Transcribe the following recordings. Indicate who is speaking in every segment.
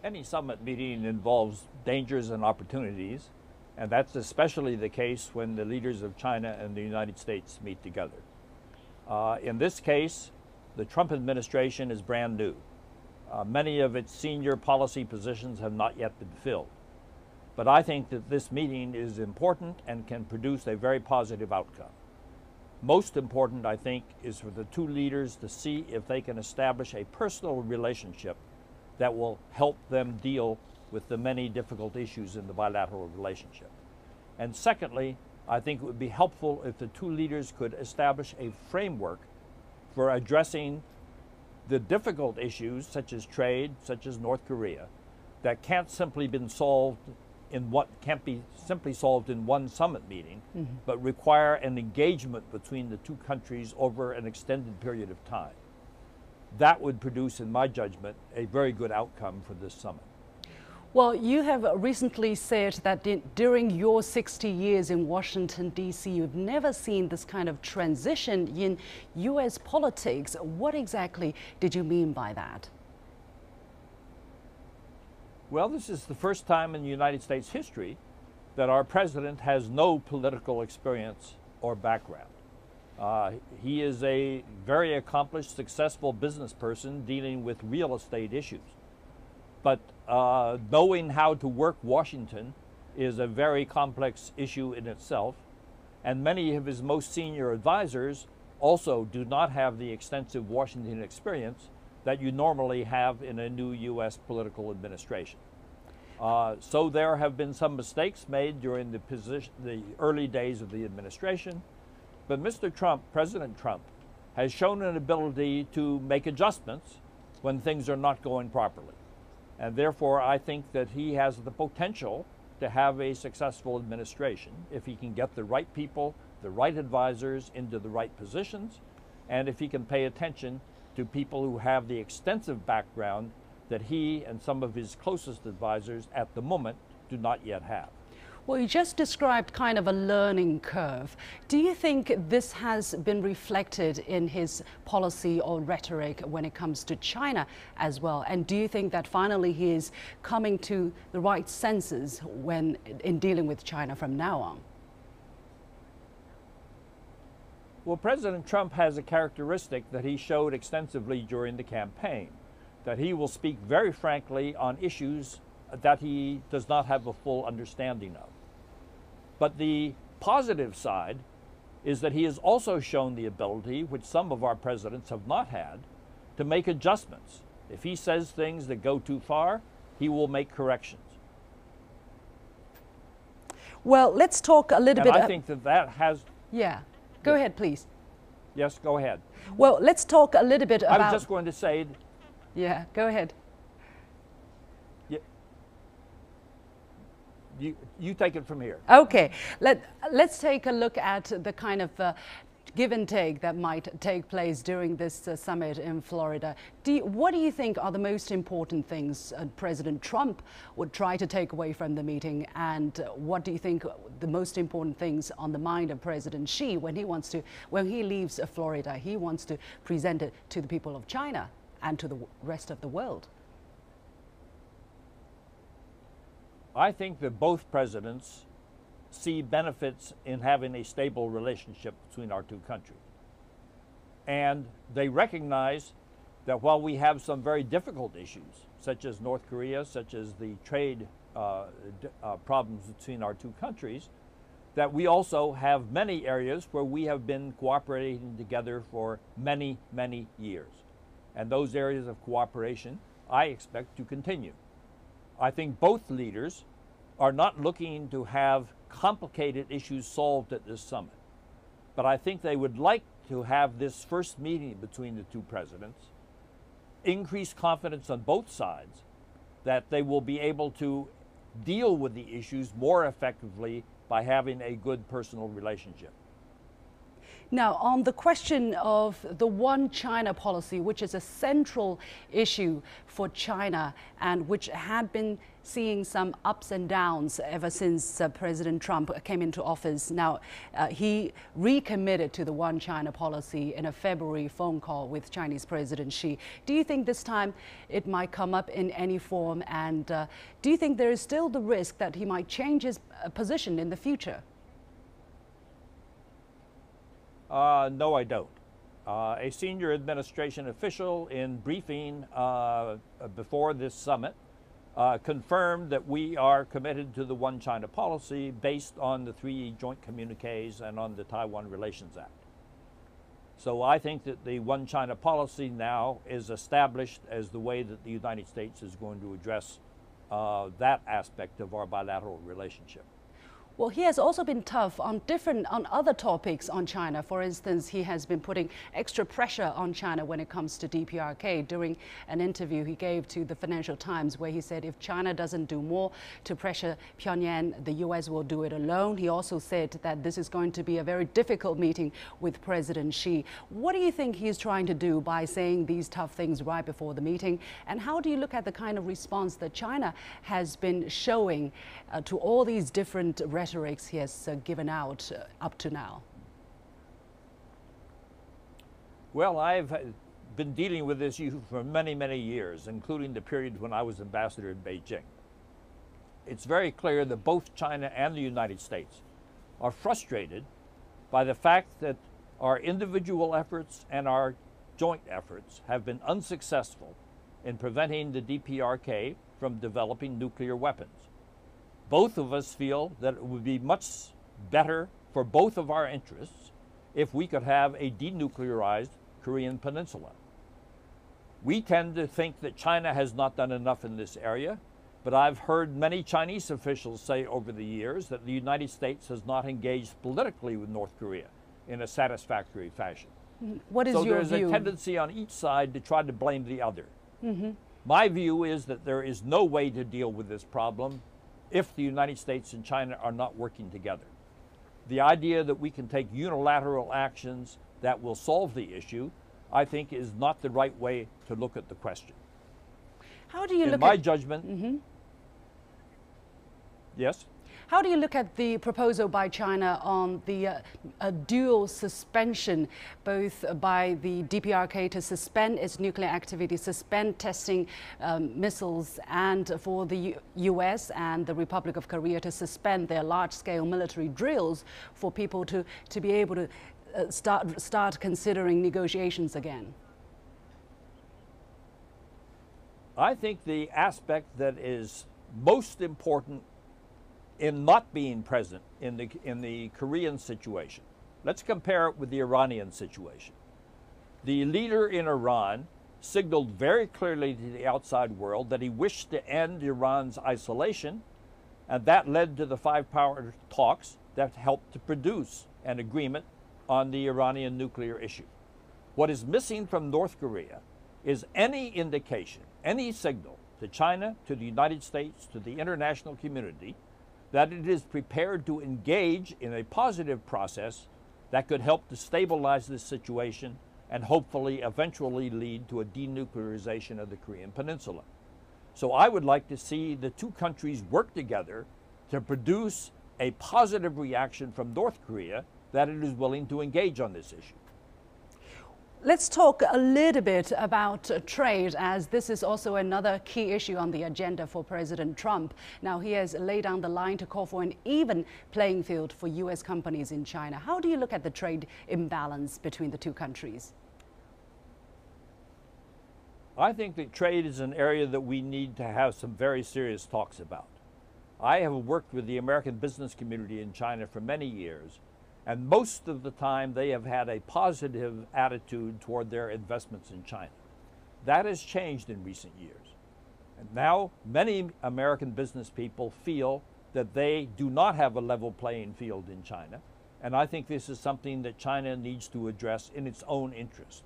Speaker 1: Any summit meeting involves dangers and opportunities, and that's especially the case when the leaders of China and the United States meet together. In this case, the Trump administration is brand new. Many of its senior policy positions have not yet been filled. But I think that this meeting is important and can produce a very positive outcome. Most important, I think, is for the two leaders to see if they can establish a personal relationship that will help them deal with the many difficult issues in the bilateral relationship. And secondly, I think it would be helpful if the two leaders could establish a framework for addressing the difficult issues, such as trade, such as North Korea, that can't be simply solved in one summit meeting, but require an engagement between the two countries over an extended period of time. That would produce, in my judgment, a very good outcome for this summit.
Speaker 2: Well, you have recently said that during your 60 years in Washington, D.C., you've never seen this kind of transition in U.S. politics. What exactly did you mean by that?
Speaker 1: Well, this is the first time in United States history that our president has no political experience or background. He is a very accomplished, successful business person dealing with real estate issues. But knowing how to work Washington is a very complex issue in itself, and many of his most senior advisors also do not have the extensive Washington experience that you normally have in a new U.S. political administration. So there have been some mistakes made during the early days of the administration, but Mr. Trump, President Trump, has shown an ability to make adjustments when things are not going properly. And therefore, I think that he has the potential to have a successful administration if he can get the right people, the right advisors into the right positions, and if he can pay attention to people who have the extensive background that he and some of his closest advisors at the moment do not yet have.
Speaker 2: Well, you just described kind of a learning curve. Do you think this has been reflected in his policy or rhetoric when it comes to China as well? And do you think that finally he is coming to the right senses when in dealing with China from now on?
Speaker 1: Well, President Trump has a characteristic that he showed extensively during the campaign, that he will speak very frankly on issues that he does not have a full understanding of. But the positive side is that he has also shown the ability, which some of our presidents have not had, to make adjustments. If he says things that go too far, he will make corrections.
Speaker 2: Well, let's talk a little bit.
Speaker 1: I think that has...
Speaker 2: Yeah, go ahead, please.
Speaker 1: Yes, go ahead.
Speaker 2: Well, let's talk a little bit about...
Speaker 1: I was just going to say...
Speaker 2: Yeah, go ahead.
Speaker 1: You take it from here.
Speaker 2: Okay, let's take a look at the kind of give and take that might take place during this summit in Florida. What do you think are the most important things President Trump would try to take away from the meeting, and what do you think the most important things on the mind of President Xi when he leaves Florida? He wants to present it to the people of China and to the rest of the world.
Speaker 1: I think that both presidents see benefits in having a stable relationship between our two countries. And they recognize that while we have some very difficult issues, such as North Korea, such as the trade problems between our two countries, that we also have many areas where we have been cooperating together for many, many years. And those areas of cooperation I expect to continue. I think both leaders are not looking to have complicated issues solved at this summit. But I think they would like to have this first meeting between the two presidents increase confidence on both sides that they will be able to deal with the issues more effectively by having a good personal relationship.
Speaker 2: Now, on the question of the One China policy, which is a central issue for China and which had been seeing some ups and downs ever since President Trump came into office. Now, he recommitted to the One China policy in a February phone call with Chinese President Xi. Do you think this time it might come up in any form? And do you think there is still the risk that he might change his position in the future?
Speaker 1: No, I don't. A senior administration official in briefing before this summit confirmed that we are committed to the One China policy based on the 3 joint communiques and on the Taiwan Relations Act. So I think that the One China policy now is established as the way that the United States is going to address that aspect of our bilateral relationship.
Speaker 2: Well, he has also been tough on other topics on China. For instance, he has been putting extra pressure on China when it comes to DPRK during an interview he gave to the Financial Times, where he said if China doesn't do more to pressure Pyongyang, the US will do it alone. He also said that this is going to be a very difficult meeting with President Xi. What do you think he's trying to do by saying these tough things right before the meeting? And how do you look at the kind of response that China has been showing to all these different rhetorics he has given out up to now?
Speaker 1: Well, I've been dealing with this issue for many, many years, including the period when I was ambassador in Beijing. It's very clear that both China and the United States are frustrated by the fact that our individual efforts and our joint efforts have been unsuccessful in preventing the DPRK from developing nuclear weapons. Both of us feel that it would be much better for both of our interests if we could have a denuclearized Korean Peninsula. We tend to think that China has not done enough in this area, but I've heard many Chinese officials say over the years that the United States has not engaged politically with North Korea in a satisfactory fashion.
Speaker 2: What is your view?
Speaker 1: So there's a tendency on each side to try to blame the other. My view is that there is no way to deal with this problem if the United States and China are not working together. The idea that we can take unilateral actions that will solve the issue, I think, is not the right way to look at the question.
Speaker 2: How do you look
Speaker 1: at... In my judgment... Yes?
Speaker 2: How do you look at the proposal by China on the dual suspension, both by the DPRK to suspend its nuclear activity, suspend testing missiles, and for the US and the Republic of Korea to suspend their large-scale military drills for people to be able to start considering negotiations again?
Speaker 1: I think the aspect that is most important in not being present in the Korean situation. Let's compare it with the Iranian situation. The leader in Iran signaled very clearly to the outside world that he wished to end Iran's isolation, and that led to the 5-power talks that helped to produce an agreement on the Iranian nuclear issue. What is missing from North Korea is any indication, any signal to China, to the United States, to the international community, that it is prepared to engage in a positive process that could help to stabilize this situation and hopefully eventually lead to a denuclearization of the Korean Peninsula. So I would like to see the two countries work together to produce a positive reaction from North Korea that it is willing to engage on this issue.
Speaker 2: Let's talk a little bit about trade, as this is also another key issue on the agenda for President Trump. Now, he has laid down the line to call for an even playing field for US companies in China. How do you look at the trade imbalance between the two countries?
Speaker 1: I think that trade is an area that we need to have some very serious talks about. I have worked with the American business community in China for many years, and most of the time they have had a positive attitude toward their investments in China. That has changed in recent years. And now many American business people feel that they do not have a level playing field in China. And I think this is something that China needs to address in its own interest.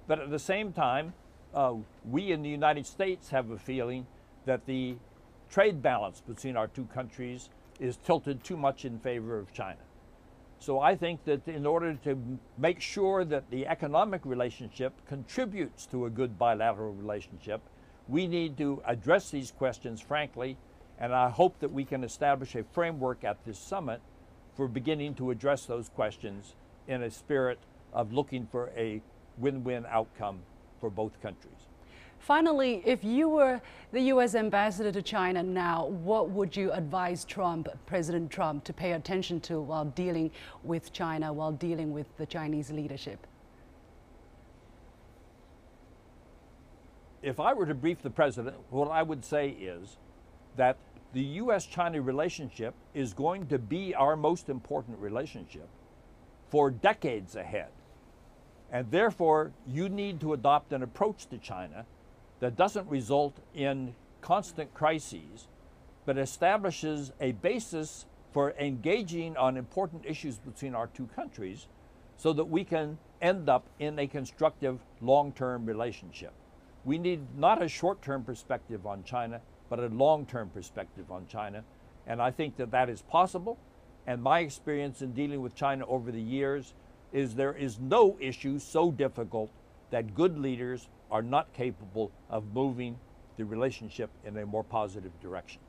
Speaker 1: But at the same time, we in the United States have a feeling that the trade balance between our two countries is tilted too much in favor of China. So I think that in order to make sure that the economic relationship contributes to a good bilateral relationship, we need to address these questions frankly, and I hope that we can establish a framework at this summit for beginning to address those questions in a spirit of looking for a win-win outcome for both countries.
Speaker 2: Finally, if you were the U.S. ambassador to China now, what would you advise President Trump, to pay attention to while dealing with China, while dealing with the Chinese leadership?
Speaker 1: If I were to brief the president, what I would say is that the U.S.-China relationship is going to be our most important relationship for decades ahead. And therefore, you need to adopt an approach to China that doesn't result in constant crises, but establishes a basis for engaging on important issues between our two countries so that we can end up in a constructive long-term relationship. We need not a short-term perspective on China, but a long-term perspective on China. And I think that that is possible. And my experience in dealing with China over the years is there is no issue so difficult that good leaders are not capable of moving the relationship in a more positive direction.